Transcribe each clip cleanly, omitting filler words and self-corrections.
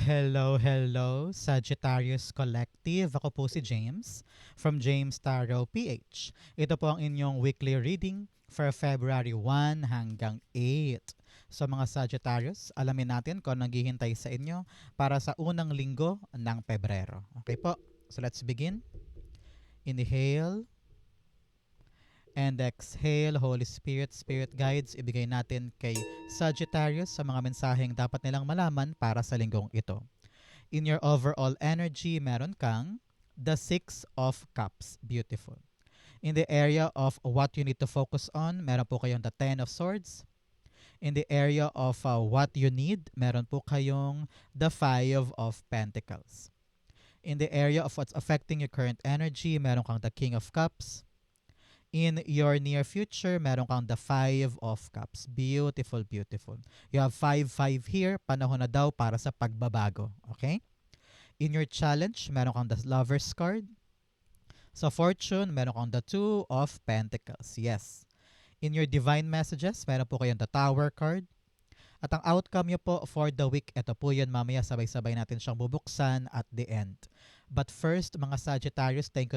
Hello, hello, Sagittarius Collective. Ako po si James from James Tarot PH. Ito po ang inyong weekly reading for February 1 hanggang 8. So mga Sagittarius, alamin natin kung anong naghihintay sa inyo para sa unang linggo ng Pebrero. Okay po, so let's begin. Inhale and exhale. Holy Spirit, Spirit Guides, ibigay natin kay Sagittarius sa mga mensaheng dapat nilang malaman para sa linggong ito. In your overall energy, meron kang the Six of Cups. Beautiful. In the area of what you need to focus on, meron po kayong the Ten of Swords. In the area of what you need, meron po kayong the Five of Pentacles. In the area of what's affecting your current energy, meron kang the King of Cups. In your near future, meron kang the Five of Cups. Beautiful, beautiful. You have 5-5 here. Panahon na daw para sa pagbabago. Okay? In your challenge, meron kang the Lover's card. Sa fortune, meron kang the Two of Pentacles. Yes. In your divine messages, meron po kayong the Tower card. At ang outcome nyo po for the week, ito po yun, mamaya sabay-sabay natin siyang bubuksan at the end. But first, mga Sagittarius, thank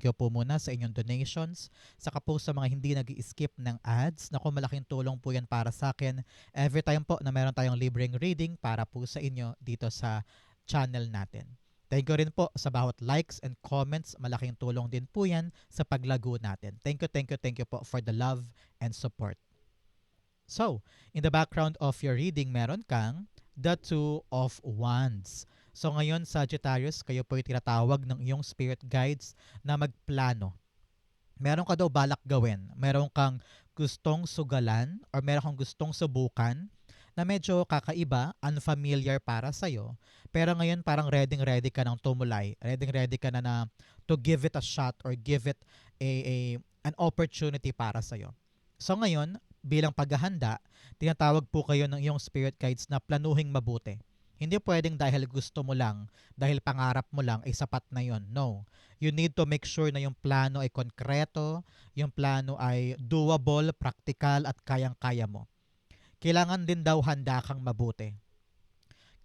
you po muna sa inyong donations. Saka po sa mga hindi nag-skip ng ads. Naku, malaking tulong po yan para sa akin. Every time po na meron tayong libreng reading para po sa inyo dito sa channel natin. Thank you rin po sa bawat likes and comments. Malaking tulong din po yan sa paglago natin. Thank you po for the love and support. So, in the background of your reading, meron kang the Two of Wands. So ngayon, Sagittarius, kayo po yung tinatawag ng iyong spirit guides na magplano. Meron ka daw balak gawin. Meron kang gustong sugalan or meron kang gustong subukan na medyo kakaiba, unfamiliar para sa'yo. Pero ngayon parang ready ka ng tumulay. Ready ka na to give it a shot or give it an opportunity para sa'yo. So ngayon, bilang paghahanda, tinatawag po kayo ng iyong spirit guides na planuhing mabuti. Hindi pwedeng dahil gusto mo lang, dahil pangarap mo lang, ay sapat na yon. No. You need to make sure na yung plano ay konkreto, yung plano ay doable, practical, at kayang-kaya mo. Kailangan din daw handa kang mabuti.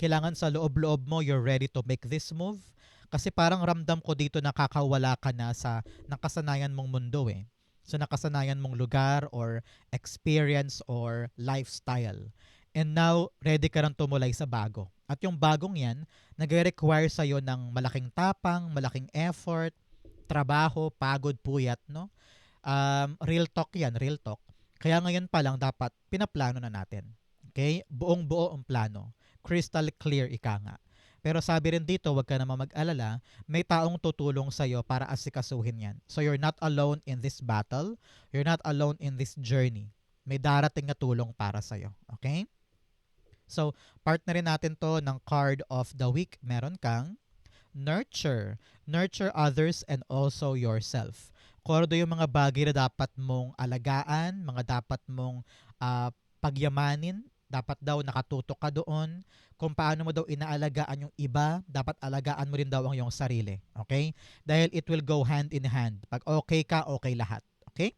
Kailangan sa loob-loob mo, you're ready to make this move. Kasi parang ramdam ko dito nakakawala ka na sa nakasanayan mong mundo eh. So nakasanayan mong lugar or experience or lifestyle. And now, ready ka rin tumulay sa bago. At yung bagong yan, nag-require sa'yo ng malaking tapang, malaking effort, trabaho, pagod, puyat, no? Real talk yan, real talk. Kaya ngayon pa lang dapat pinaplano na natin. Okay? Buong-buo ang plano. Crystal clear, ika nga. Pero sabi rin dito, huwag ka naman mag-alala, may taong tutulong sa'yo para asikasuhin yan. So you're not alone in this battle. You're not alone in this journey. May darating na tulong para sa'yo. Okay? So, partnerin natin to ng card of the week. Meron kang nurture. Nurture others and also yourself. Kung ano yung mga bagay na dapat mong alagaan, mga dapat mong pagyamanin, dapat daw nakatutok ka doon. Kung paano mo daw inaalagaan yung iba, dapat alagaan mo rin daw ang iyong sarili. Okay? Dahil it will go hand in hand. Pag okay ka, okay lahat. Okay?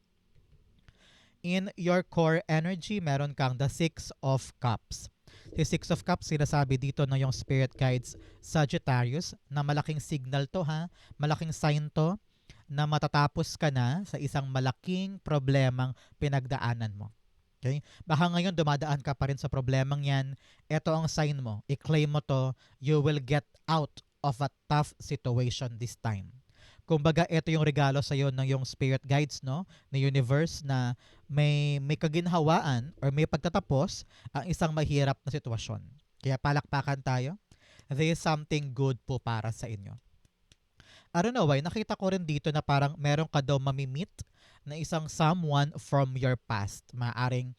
In your core energy, meron kang the Six of Cups. Si Six of Cups, sinasabi dito ng yung spirit guides Sagittarius na malaking signal to ha, malaking sign to na matatapos ka na sa isang malaking problemang pinagdaanan mo. Okay? Baka ngayon dumadaan ka pa rin sa problemang yan. Ito ang sign mo. I-claim mo to. You will get out of a tough situation this time. Kumbaga, ito yung regalo sa iyo ng yung spirit guides, no? Ng universe na may kaginhawaan or may pagtatapos ang isang mahirap na sitwasyon. Kaya palakpakan tayo. There is something good po para sa inyo. I don't know why, nakita ko rin dito na parang meron ka daw mamimit na isang someone from your past. Maaring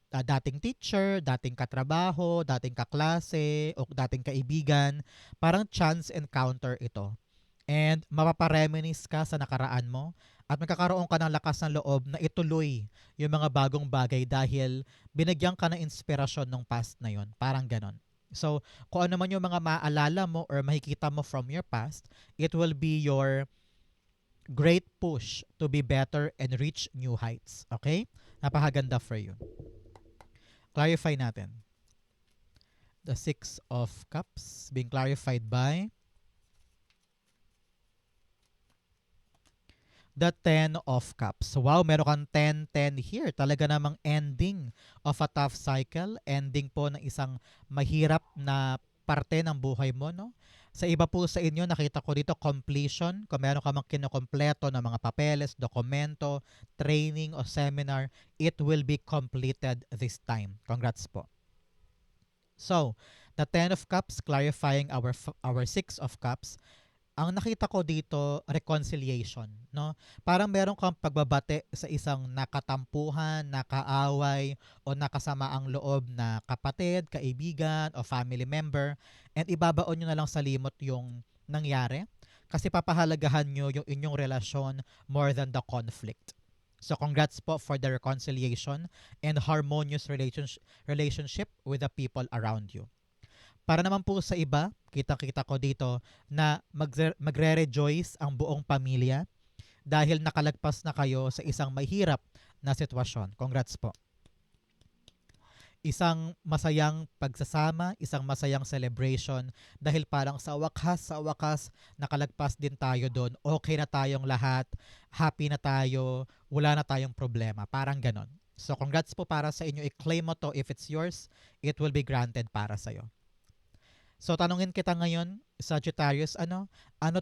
dating teacher, dating katrabaho, dating kaklase, o dating kaibigan. Parang chance encounter ito. And mapapareminis ka sa nakaraan mo at magkakaroon ka ng lakas ng loob na ituloy yung mga bagong bagay dahil binigyan ka ng inspirasyon ng past na yon. Parang ganon. So, kung ano man yung mga maalala mo or makikita mo from your past, it will be your great push to be better and reach new heights. Okay? Napakaganda for you. Clarify natin. The Six of Cups being clarified by the Ten of Cups. Wow, meron kang 10-10 here. Talaga namang ending of a tough cycle. Ending po ng isang mahirap na parte ng buhay mo, no? Sa iba po sa inyo, nakita ko dito completion. Kung meron ka mang kinukompleto ng mga papeles, dokumento, training o seminar, it will be completed this time. Congrats po. So, the Ten of Cups clarifying our Six of Cups, ang nakita ko dito, reconciliation, no? Parang meron kang pagbabate sa isang nakatampuhan, nakaaway, o nakasamaang loob na kapatid, kaibigan, o family member, and ibabaon nyo na lang sa limot yung nangyari kasi papahalagahan nyo yung inyong relasyon more than the conflict. So congrats po for the reconciliation and harmonious relationship with the people around you. Para naman po sa iba, kita-kita ko dito na magre-rejoice ang buong pamilya dahil nakalagpas na kayo sa isang mahirap na sitwasyon. Congrats po. Isang masayang pagsasama, isang masayang celebration dahil parang sa wakas, nakalagpas din tayo doon. Okay na tayong lahat, happy na tayo, wala na tayong problema. Parang ganon. So congrats po para sa inyo. I-claim mo to. If it's yours, it will be granted para sa'yo. So tanungin kita ngayon, Sagittarius, ano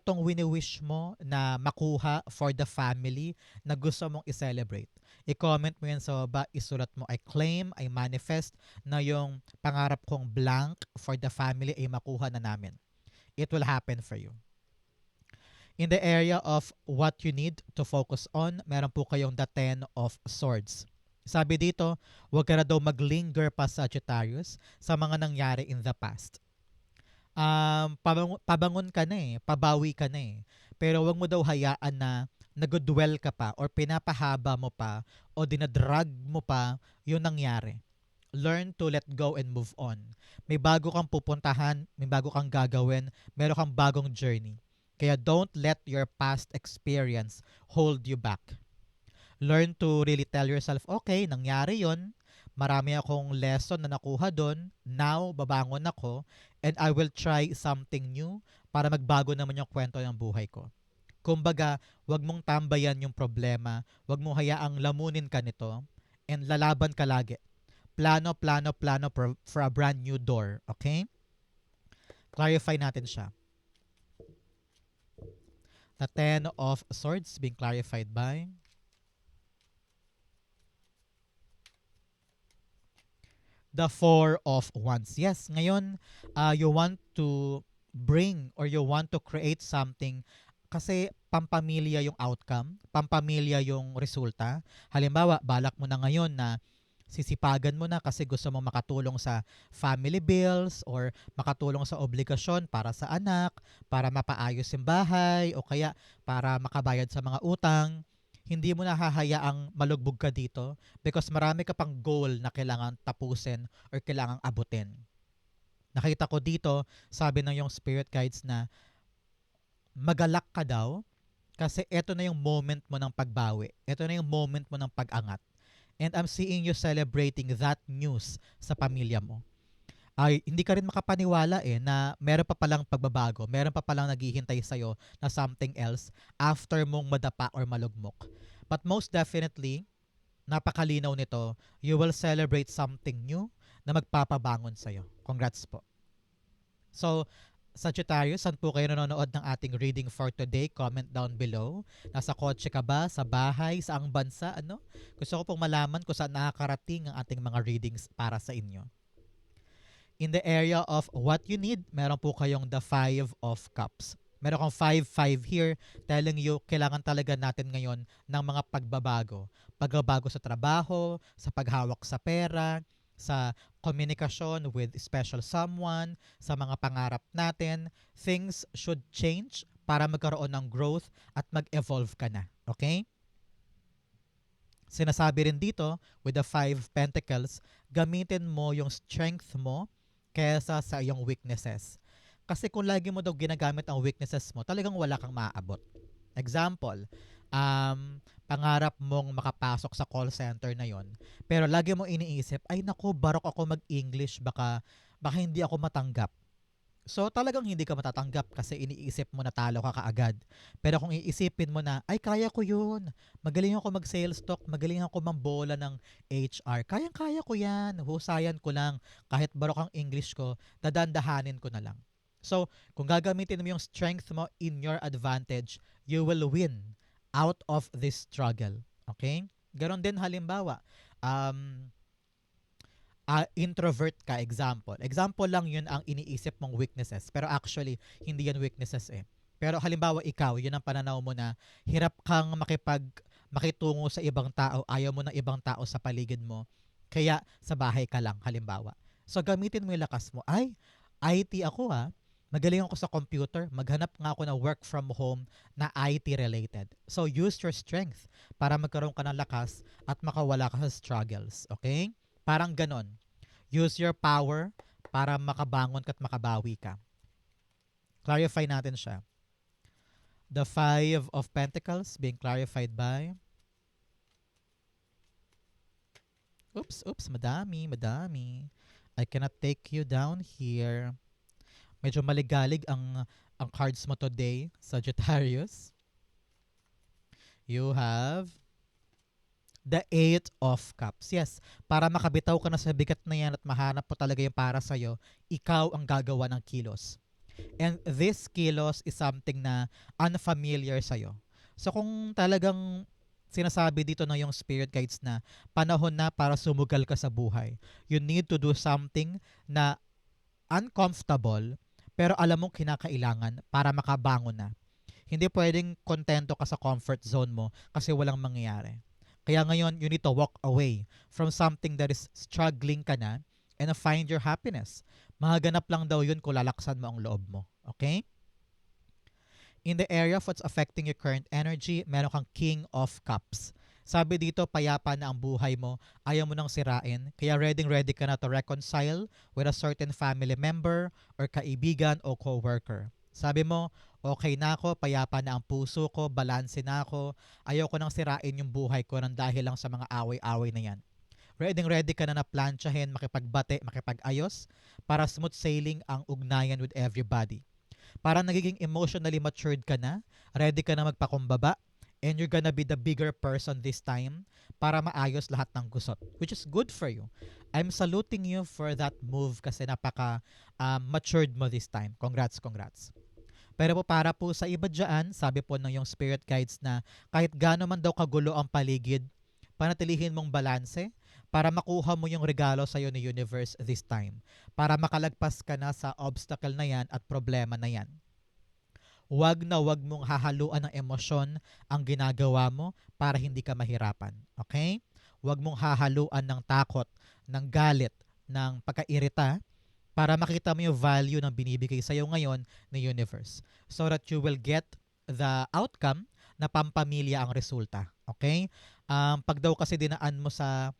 tong wini-wish mo na makuha for the family na gusto mong i-celebrate? I-comment mo yan sa baba, isulat mo, I claim, I manifest na yung pangarap kong blank for the family ay makuha na namin. It will happen for you. In the area of what you need to focus on, meron po kayong the Ten of Swords. Sabi dito, huwag ka na daw maglinger pa, Sagittarius, sa mga nangyari in the past. Pabangon ka na pabawi ka na Pero wag mo daw hayaan na nag-dwell ka pa or pinapahaba mo pa o dinadrag mo pa yung nangyari. Learn to let go and move on. May bago kang pupuntahan, may bago kang gagawin, meron kang bagong journey. Kaya don't let your past experience hold you back. Learn to really tell yourself, okay, nangyari yon. Marami akong lesson na nakuha doon. Now, babangon ako and I will try something new para magbago naman yung kwento ng buhay ko. Kumbaga, wag mong tambayan yung problema, wag mong hayaang lamunin ka nito, and lalaban ka lagi. Plano for a brand new door. Okay? Clarify natin siya. The Ten of Swords being clarified by the Four of Wands. Yes, ngayon, you want to bring or you want to create something kasi pampamilya yung outcome, pampamilya yung resulta. Halimbawa, balak mo na ngayon na sisipagan mo na kasi gusto mo makatulong sa family bills or makatulong sa obligasyon para sa anak, para mapaayos yung bahay o kaya para makabayad sa mga utang. Hindi mo na hahayaang malugbog ka dito because marami ka pang goal na kailangan tapusin or kailangang abutin. Nakita ko dito, sabi ng yung spirit guides na magalak ka daw kasi ito na yung moment mo ng pagbawi. Ito na yung moment mo ng pag-angat. And I'm seeing you celebrating that news sa pamilya mo. Ay, hindi ka rin makapaniwala na meron pa palang pagbabago, meron pa palang naghihintay sa'yo na something else after mong madapa or malugmok. But most definitely, napakalinaw nito, you will celebrate something new na magpapabangon sa'yo. Congrats po. So, Sagittarius, saan po kayo nanonood ng ating reading for today? Comment down below. Nasa kotse ka ba? Sa bahay? Saang bansa? Gusto ko pong malaman kung saan nakakarating ang ating mga readings para sa inyo. In the area of what you need, meron po kayong the Five of Cups. Meron kang 5-5 here telling you kailangan talaga natin ngayon ng mga pagbabago. Pagbabago sa trabaho, sa paghawak sa pera, sa communication with special someone, sa mga pangarap natin. Things should change para magkaroon ng growth at mag-evolve ka na. Okay? Sinasabi rin dito with the 5 Pentacles, gamitin mo yung strength mo kaysa sa iyong weaknesses. Kasi kung lagi mo daw ginagamit ang weaknesses mo, talagang wala kang maaabot. Example, pangarap mong makapasok sa call center na yon, pero lagi mo iniisip, ay naku, barok ako mag-English, baka baka hindi ako matanggap. So talagang hindi ka matatanggap kasi iniisip mo na talo ka kaagad. Pero kung iisipin mo na, ay kaya ko yun. Magaling ako mag-sales talk, magaling ako mambola ng HR. Kayang-kaya ko yan. Husayan ko lang. Kahit barok ang English ko, dadandahanin ko na lang. So, kung gagamitin mo yung strength mo in your advantage, you will win out of this struggle. Okay? Ganon din halimbawa, um, introvert ka, example. Example lang yun ang iniisip mong weaknesses. Pero actually, hindi yan weaknesses eh. Pero halimbawa ikaw, yun ang pananaw mo na hirap kang makitungo sa ibang tao, ayaw mo ng ibang tao sa paligid mo, kaya sa bahay ka lang, halimbawa. So gamitin mo yung lakas mo. Ay, IT ako ha. Magaling ako sa computer. Maghanap nga ako ng work from home na IT related. So use your strength para magkaroon ka ng lakas at makawala ka sa struggles. Okay? Parang ganon. Use your power para makabangon ka at makabawi ka. Clarify natin siya. The Five of Pentacles being clarified by... madami. I cannot take you down here. Medyo maligalig ang cards mo today, Sagittarius. You have the Eight of Cups. Yes, para makabitaw ka na sa bigat na yan at mahanap po talaga yung para sa'yo, ikaw ang gagawa ng kilos. And this kilos is something na unfamiliar sa'yo. So kung talagang sinasabi dito na yung spirit guides na panahon na para sumugal ka sa buhay, you need to do something na uncomfortable pero alam mong kinakailangan para makabangon na. Hindi pwedeng kontento ka sa comfort zone mo kasi walang mangyayari. Kaya ngayon, you need to walk away from something that is struggling ka na and find your happiness. Mahaganap lang daw yun kung lalaksan mo ang loob mo. Okay? In the area of what's affecting your current energy, meron kang King of Cups. Sabi dito, payapa na ang buhay mo, ayaw mo nang sirain, kaya ready ka na to reconcile with a certain family member or kaibigan o co-worker. Sabi mo, okay na ako, payapa na ang puso ko, balanse na ako, ayaw ko nang sirain yung buhay ko nang dahil lang sa mga away-away na yan. Ready ka na plantsahin, makipagbate, makipag-ayos para smooth sailing ang ugnayan with everybody. Parang nagiging emotionally matured ka na, ready ka na magpakumbaba, and you're gonna be the bigger person this time para maayos lahat ng gusot, which is good for you. I'm saluting you for that move kasi napaka matured mo this time. Congrats. Pero po para po sa iba dyan, sabi po ng yung spirit guides na kahit gaano man daw kagulo ang paligid, panatilihin mong balanse para makuha mo yung regalo sa'yo ni universe this time. Para makalagpas ka na sa obstacle na yan at problema na yan. Wag mong hahaluan ng emosyon ang ginagawa mo para hindi ka mahirapan. Okay? Wag mong hahaluan ng takot, ng galit, ng pagkairita para makita mo yung value ng binibigay sa'yo ngayon ng universe. So that you will get the outcome na pampamilya ang resulta. Okay? Pag daw kasi dinaan mo sa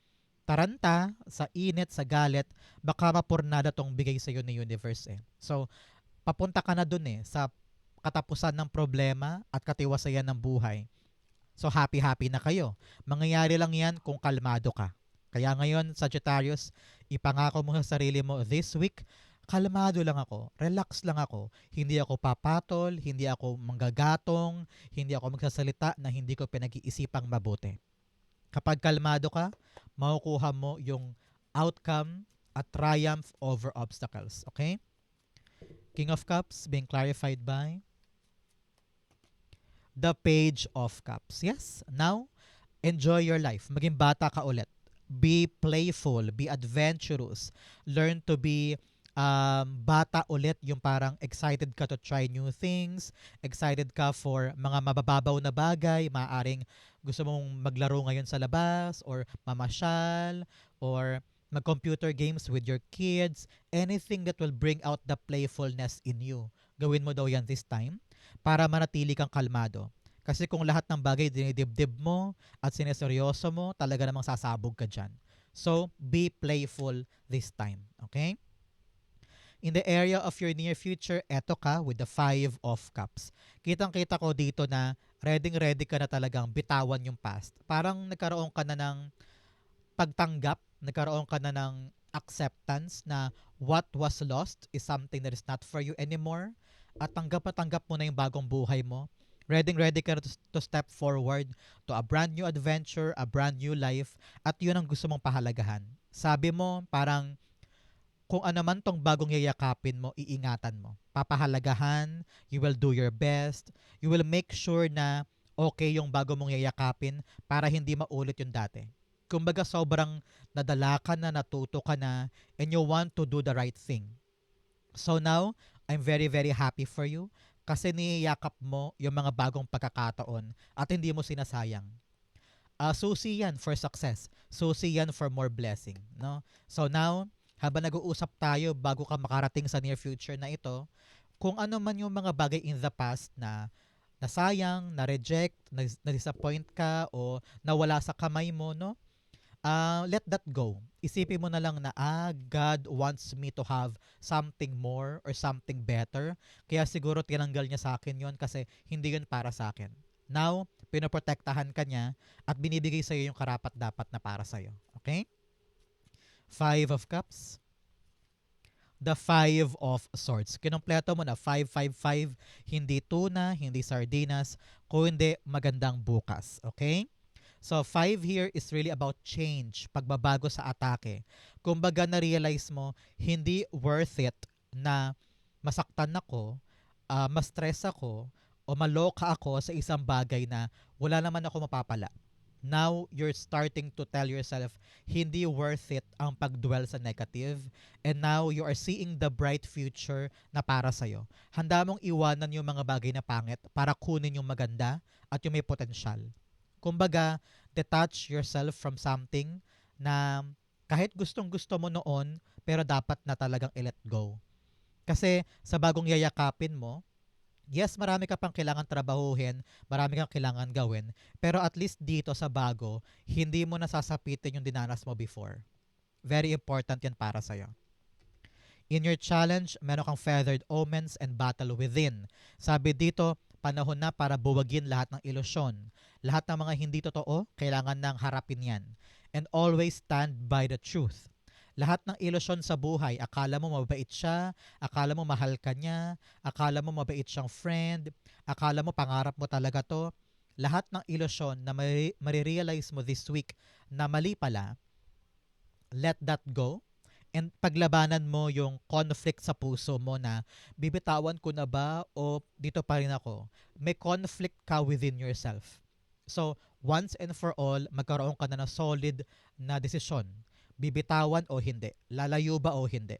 taranta, sa init, sa galit, baka mapurnada tong bigay sa'yo ng universe eh. So, papunta ka na dun eh, sa katapusan ng problema at katiwasayan ng buhay. So happy na kayo. Mangyayari lang yan kung kalmado ka. Kaya ngayon, Sagittarius, ipangako mo sa sarili mo this week, kalmado lang ako, relax lang ako, hindi ako papatol, hindi ako manggagatong, hindi ako magsasalita na hindi ko pinag-iisipang mabuti. Kapag kalmado ka, makukuha mo yung outcome at triumph over obstacles. Okay? King of Cups being clarified by the Page of Cups. Yes, now, enjoy your life. Maging bata ka ulit. Be playful, be adventurous. Learn to be bata ulit, yung parang excited ka to try new things, excited ka for mga mabababaw na bagay, maaring gusto mong maglaro ngayon sa labas, or mamasyal, or mag-computer games with your kids, anything that will bring out the playfulness in you. Gawin mo daw yan this time para manatili kang kalmado. Kasi kung lahat ng bagay dinidibdib mo at sineseryoso mo, talaga namang sasabog ka dyan. So, be playful this time. Okay? In the area of your near future, eto ka with the Five of Cups. Kitang-kita ko dito na ready ka na talagang bitawan yung past. Parang nagkaroon ka na ng pagtanggap, nagkaroon ka na ng acceptance na what was lost is something that is not for you anymore, at tanggap na tanggap mo na yung bagong buhay mo. Ready ka to step forward to a brand new adventure, a brand new life, at yun ang gusto mong pahalagahan. Sabi mo, parang kung ano man tong bagong yayakapin mo, iingatan mo. Papahalagahan, you will do your best, you will make sure na okay yung bago mong yayakapin para hindi maulit yung dati. Kumbaga sobrang nadala ka na, natuto ka na, and you want to do the right thing. So now, I'm very very happy for you kasi niyayakap mo yung mga bagong pagkakataon at hindi mo sinasayang. Susi yan for success. Susi yan for more blessing. No? So now, habang nag-uusap tayo bago ka makarating sa near future na ito, kung ano man yung mga bagay in the past na nasayang, na-reject, na-disappoint ka, o nawala sa kamay mo, no? Let that go. Isipin mo na lang na, God wants me to have something more or something better. Kaya siguro tinanggal niya sa akin yon kasi hindi yun para sa akin. Now, pinoprotektahan ka niya at binibigay sa iyo yung karapat-dapat na para sa iyo. Okay? Five of Cups. The Five of Swords. Kinompleto mo na 555, hindi tuna, hindi sardinas, kundi magandang bukas. Okay? So, 5 here is really about change, pagbabago sa atake. Kumbaga na-realize mo, hindi worth it na masaktan ako, ma-stress ako, o maloka ako sa isang bagay na wala naman ako mapapala. Now, you're starting to tell yourself, hindi worth it ang pagdwell sa negative. And now, you are seeing the bright future na para sa'yo. Handa mong iwanan yung mga bagay na pangit para kunin yung maganda at yung may potensyal. Kumbaga, detach yourself from something na kahit gustong-gusto mo noon, pero dapat na talagang i-let go. Kasi sa bagong yayakapin mo, yes, marami ka pang kailangan trabahuhin, marami kang kailangan gawin, pero at least dito sa bago, hindi mo nasasapitin yung dinanas mo before. Very important yan para sa'yo. In your challenge, meron kang feathered omens and battle within. Sabi dito, panahon na para buwagin lahat ng ilusyon. Lahat ng mga hindi totoo, kailangan nang harapin yan. And always stand by the truth. Lahat ng ilusyon sa buhay, akala mo mabait siya, akala mo mahal ka niya, akala mo mabait siyang friend, akala mo pangarap mo talaga to. Lahat ng ilusyon na marirealize mo this week na mali pala, let that go. And paglabanan mo yung conflict sa puso mo na bibitawan ko na ba o dito pa rin ako. May conflict ka within yourself. So, once and for all, magkaroon ka na ng solid na desisyon. Bibitawan o hindi. Lalayo ba o hindi.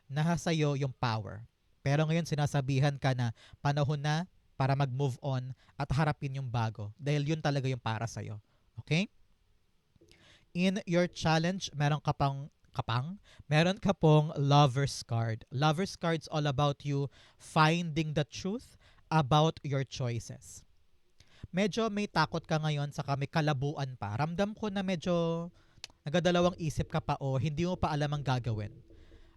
Nasa iyo yung power. Pero ngayon sinasabihan ka na panahon na para mag-move on at harapin yung bago. Dahil yun talaga yung para sa'yo. Okay? In your challenge, meron ka pong lover's card. Lover's card's all about you finding the truth about your choices. Medyo may takot ka ngayon saka may kalabuan pa. Ramdam ko na medyo nagadalawang isip ka pa o hindi mo pa alam ang gagawin.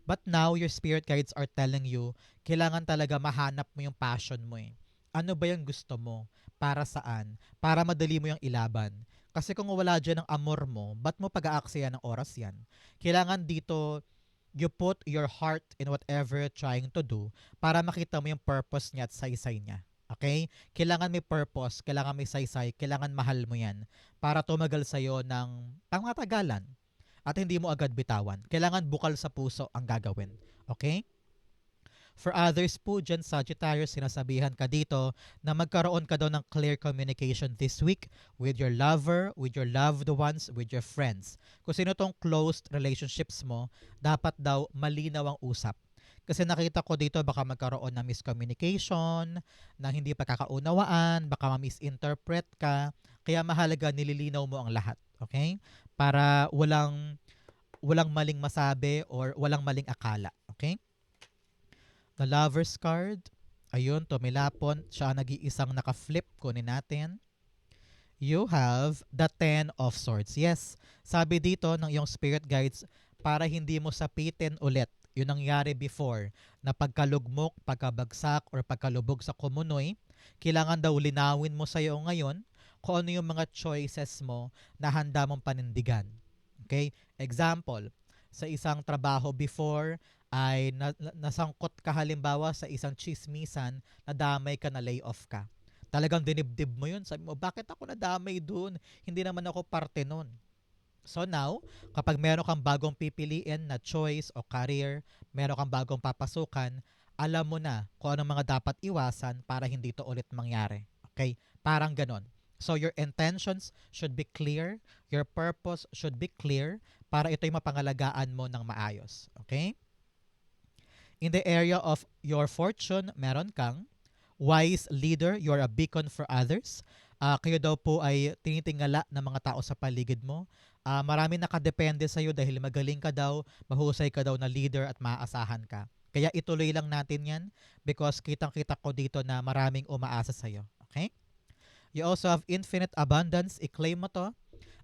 But now, your spirit guides are telling you, kailangan talaga mahanap mo yung passion mo eh. Ano ba yung gusto mo? Para saan? Para madali mo yung ilaban. Kasi kung wala dyan ang amor mo, ba't mo pag-aaksaya ng oras yan? Kailangan dito, you put your heart in whatever you're trying to do para makita mo yung purpose niya at saysay niya. Okay? Kailangan may purpose, kailangan may saysay, kailangan mahal mo yan para tumagal sa'yo ng pangmatagalan at hindi mo agad bitawan. Kailangan bukal sa puso ang gagawin. Okay? For others po dyan, Sagittarius, sinasabihan ka dito na magkaroon ka daw ng clear communication this week with your lover, with your loved ones, with your friends. Kung sino tong closed relationships mo, dapat daw malinaw ang usap. Kasi nakita ko dito baka magkaroon ng miscommunication, na hindi pagkakaunawaan, baka ma-misinterpret ka. Kaya mahalaga nililinaw mo ang lahat. Okay? Para walang maling masabi or walang maling akala. Okay? The Lover's card. Ayun, tumilapon. Siya ang nag-iisang naka-flip. Kunin natin. You have the Ten of Swords. Yes, sabi dito ng iyong spirit guides, para hindi mo sapitin ulit yung nangyari before na pagkalugmok, pagkabagsak, or pagkalubog sa kumunoy, kailangan daw linawin mo sa iyo ngayon kung ano yung mga choices mo na handa mong panindigan. Okay? Example, sa isang trabaho before ay nasangkot ka halimbawa sa isang chismisan, nadamay ka na layoff ka. Talagang dinibdib mo yun. Sabi mo, bakit ako nadamay dun? Hindi naman ako parte nun. So now, kapag meron kang bagong pipiliin na choice o career, meron kang bagong papasukan, alam mo na kung anong mga dapat iwasan para hindi to ulit mangyari. Okay? Parang ganon. So your intentions should be clear, your purpose should be clear para ito'y mapangalagaan mo ng maayos. Okay? In the area of your fortune, meron kang wise leader, you're a beacon for others. Kayo daw po ay tinitingala ng mga tao sa paligid mo. Marami nakadepende sa iyo dahil magaling ka daw, mahusay ka daw na leader at maaasahan ka. Kaya ituloy lang natin yan because kitang-kita ko dito na maraming umaasa sa iyo. Okay? You also have infinite abundance. I-claim mo to.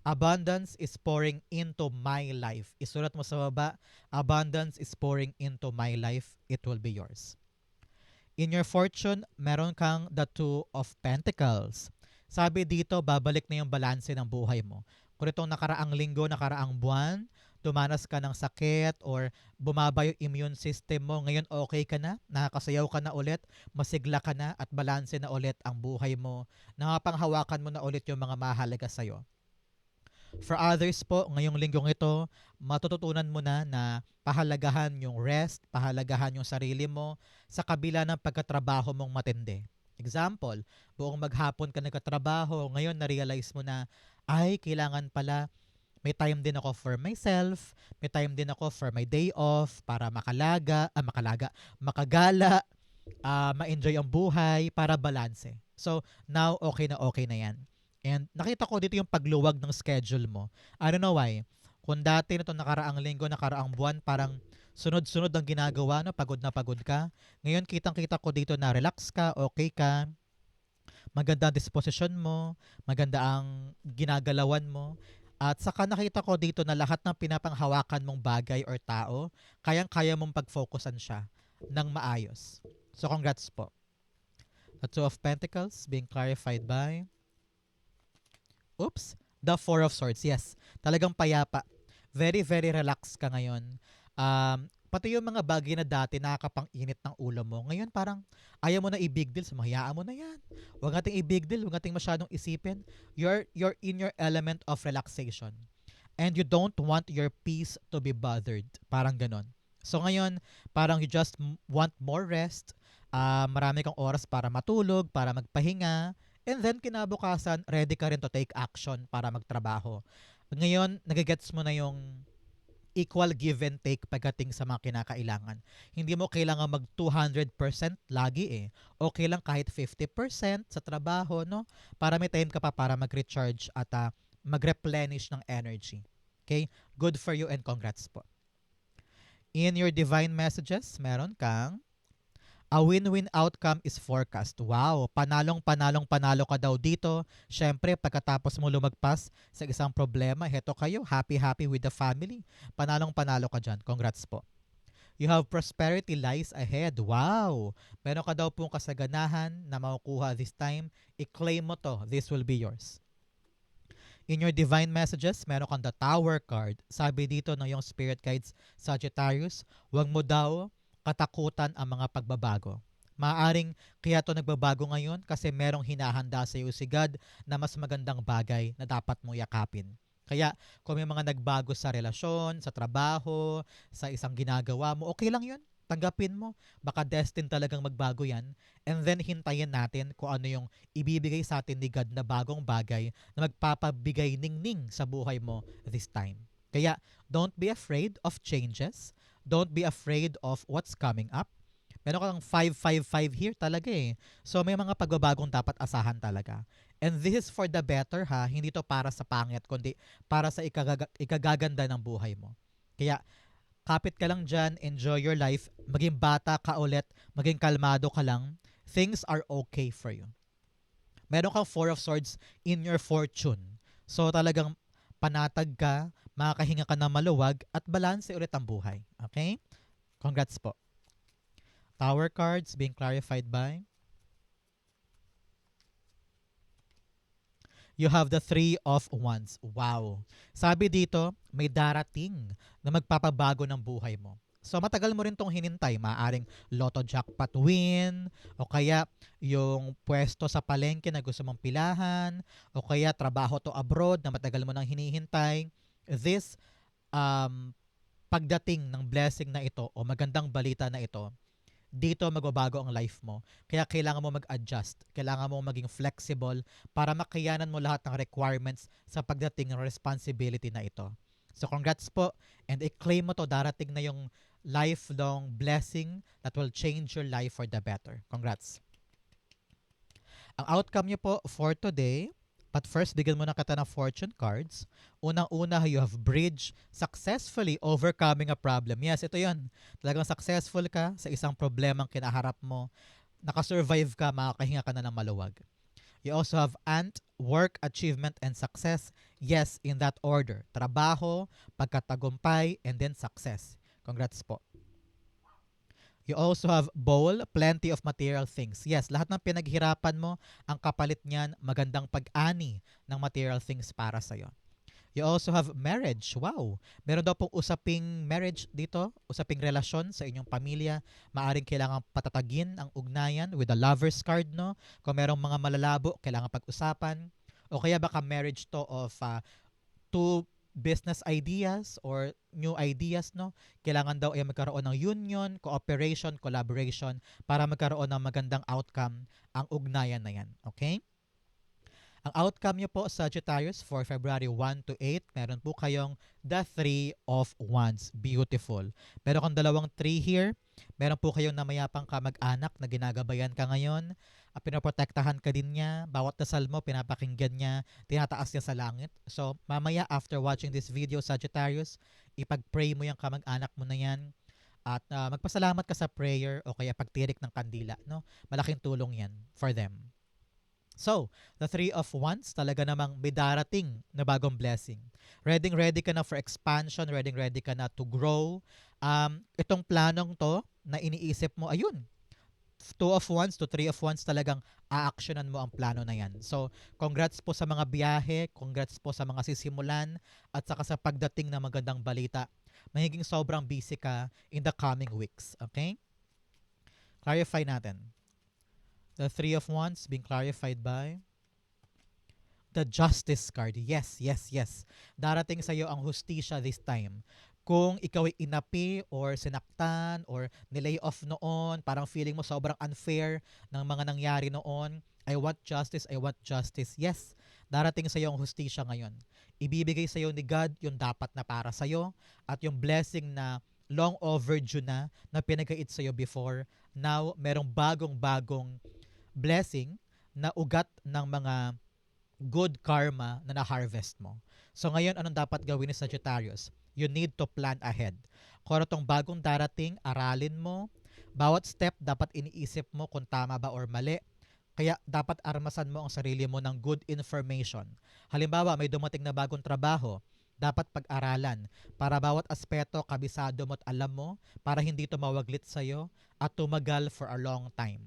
Abundance is pouring into my life. Isulat mo sa baba, abundance is pouring into my life. It will be yours. In your fortune, meron kang the Two of Pentacles. Sabi dito, babalik na yung balanse ng buhay mo. Kung itong nakaraang linggo, nakaraang buwan, dumanas ka ng sakit or bumaba yung immune system mo, ngayon okay ka na, nakakasayaw ka na ulit, masigla ka na at balanse na ulit ang buhay mo, nakapanghawakan mo na ulit yung mga mahalaga sa'yo. For others po, ngayong linggong ito, matututunan mo na pahalagahan yung rest, pahalagahan yung sarili mo sa kabila ng pagkatrabaho mong matindi. Example, buong maghapon ka nagkatrabaho, ngayon na-realize mo na, ay, kailangan pala, may time din ako for myself, may time din ako for my day off para makagala, ma-enjoy ang buhay para balanse. So, now okay na yan. And nakita ko dito yung pagluwag ng schedule mo. I don't know why. Kung dati nito nakaraang linggo, nakaraang buwan, parang sunod-sunod ang ginagawa, no? Pagod na pagod ka. Ngayon, kitang-kita ko dito na relax ka, okay ka, maganda ang disposition mo, maganda ang ginagalawan mo. At saka nakita ko dito na lahat ng pinapanghawakan mong bagay or tao, kayang-kaya mong pag-focusan siya ng maayos. So, congrats po. The Two of Pentacles being clarified by the Four of Swords. Yes, talagang payapa. Very, very relaxed ka ngayon. Pati yung mga bagay na dati nakakapang-init ng ulo mo, ngayon parang ayaw mo na i-big deal, hayaan mo na yan. Huwag nating i-big deal, huwag nating masyadong isipin. You're in your element of relaxation. And you don't want your peace to be bothered. Parang ganon. So ngayon, parang you just want more rest. Marami kang oras para matulog, para magpahinga. And then kinabukasan, ready ka rin to take action para magtrabaho. Ngayon, nagigets mo na yung equal give and take pagdating sa mga kinakailangan. Hindi mo kailangan mag 200% lagi eh. Okay lang kahit 50% sa trabaho, no? Para may time ka pa para mag-recharge at mag-replenish ng energy. Okay? Good for you and congrats po. In your divine messages, meron kang a win-win outcome is forecast. Wow, panalo ka daw dito. Syempre, pagkatapos mo lumagpas sa isang problema, heto kayo, happy with the family. Panalo ka dyan. Congrats po. You have prosperity lies ahead. Wow! Meron ka daw pong kasaganahan na makukuha this time. I-claim mo to. This will be yours. In your divine messages, meron kang the Tower card. Sabi dito ng yung spirit guides, Sagittarius, huwag mo daw katakutan ang mga pagbabago. Maaring kaya to nagbabago ngayon kasi merong hinahanda sa iyo si God na mas magandang bagay na dapat mong yakapin. Kaya kung may mga nagbago sa relasyon, sa trabaho, sa isang ginagawa mo, okay lang yun. Tanggapin mo. Baka destined talagang magbago yan. And then hintayin natin kung ano yung ibibigay sa atin ni God na bagong bagay na magpapabigay ningning sa buhay mo this time. Kaya don't be afraid of changes. Don't be afraid of what's coming up. Meron kang 555 here talaga eh. So may mga pagbabagong dapat asahan talaga. And this is for the better ha. Hindi to para sa pangit, kundi para sa ikagaganda ng buhay mo. Kaya kapit ka lang dyan, enjoy your life, maging bata ka ulit, maging kalmado ka lang. Things are okay for you. Meron kang Four of Swords in your fortune. So talagang panatag ka, makakahinga ka na maluwag at balanse ulit ang buhay. Okay? Congrats po. Tower cards being clarified by You have the Three of Wands. Wow. Sabi dito, may darating na magpapabago ng buhay mo. So matagal mo rin tong hinintay. Maaring lotto jackpot win, o kaya yung pwesto sa palengke na gusto mong pilahan, o kaya trabaho to abroad na matagal mo nang hinihintay. This pagdating ng blessing na ito o magandang balita na ito, dito magbabago ang life mo. Kaya kailangan mo mag-adjust. Kailangan mo maging flexible para makayanan mo lahat ng requirements sa pagdating ng responsibility na ito. So congrats po, and i-claim mo to, darating na yung lifelong blessing that will change your life for the better. Congrats. Ang outcome niyo po for today, but first, bigyan mo na kita ng fortune cards. Unang-una, you have bridged successfully overcoming a problem. Yes, ito yun. Talagang successful ka sa isang problemang kinaharap mo. Nakasurvive ka, makakahinga ka na ng maluwag. You also have ant, work, achievement, and success. Yes, in that order. Trabaho, pagkatagumpay, and then success. Congrats po. You also have bowl, plenty of material things. Yes, lahat ng pinaghirapan mo, ang kapalit niyan, magandang pag-ani ng material things para sa'yo. You also have marriage. Wow. Meron daw pong usaping marriage dito, usaping relasyon sa inyong pamilya. Maaring kailangan patatagin ang ugnayan with the lover's card, no? Kung merong mga malalabo, kailangan pag-usapan. O kaya baka marriage to of two business ideas or new ideas, no? Kailangan daw ay magkaroon ng union, cooperation, collaboration para magkaroon ng magandang outcome ang ugnayan na yan. Okay? Ang outcome nyo po, Sagittarius, for February 1 to 8, meron po kayong the Three of Wands. Beautiful. Meron kang dalawang 3 here. Meron po kayong namayapang kamag-anak na ginagabayan ka ngayon. Pinoprotektahan ka din niya. Bawat dasal mo, pinapakinggan niya. Tinataas niya sa langit. So, mamaya after watching this video, Sagittarius, ipag-pray mo yung kamag-anak mo na yan. At magpasalamat ka sa prayer o kaya pagtirik ng kandila. No? Malaking tulong yan for them. So, the Three of Wands, talaga namang may darating na bagong blessing. Ready ka na for expansion, ready ka na to grow. Itong planong to na iniisip mo, ayun, Two of Wands to Three of Wands, talagang a-actionan mo ang plano na yan. So, congrats po sa mga biyahe, congrats po sa mga sisimulan, at saka sa pagdating ng magandang balita. Magiging sobrang busy ka in the coming weeks. Okay? Clarify natin. The Three of Wands being clarified by the Justice card. Yes. Darating sa iyo ang hustisya this time. Kung ikaw ay inapi or sinaktan or nilay off noon, parang feeling mo sobrang unfair ng mga nangyari noon, I want justice. Yes, darating sa iyo ang hustisya ngayon. Ibibigay sa iyo ni God yung dapat na para sa iyo at yung blessing na long overdue na pinagkait sa iyo before. Now, merong bagong blessing na ugat ng mga good karma na na-harvest mo. So ngayon, anong dapat gawin ni Sagittarius? You need to plan ahead. Kung ano tong bagong darating, aralin mo. Bawat step, dapat iniisip mo kung tama ba or mali. Kaya dapat armasan mo ang sarili mo ng good information. Halimbawa, may dumating na bagong trabaho, dapat pag-aralan para bawat aspeto kabisado mo at alam mo para hindi ito mawaglit sa'yo at tumagal for a long time.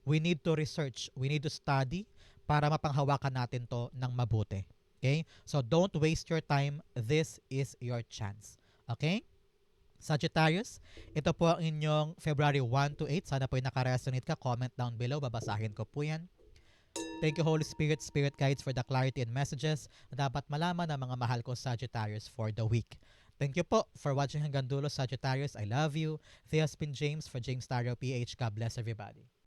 We need to research, we need to study para mapanghawakan natin to ng mabuti. Okay? So don't waste your time. This is your chance. Okay? Sagittarius, ito po ang inyong February 1 to 8. Sana po ay nakaresonate ka. Comment down below. Babasahin ko po yan. Thank you, Holy Spirit, Spirit Guides, for the clarity and messages na dapat malaman ng mga mahal ko Sagittarius for the week. Thank you po for watching hanggang dulo, Sagittarius. I love you. This has been James for James Tarot PH. God bless everybody.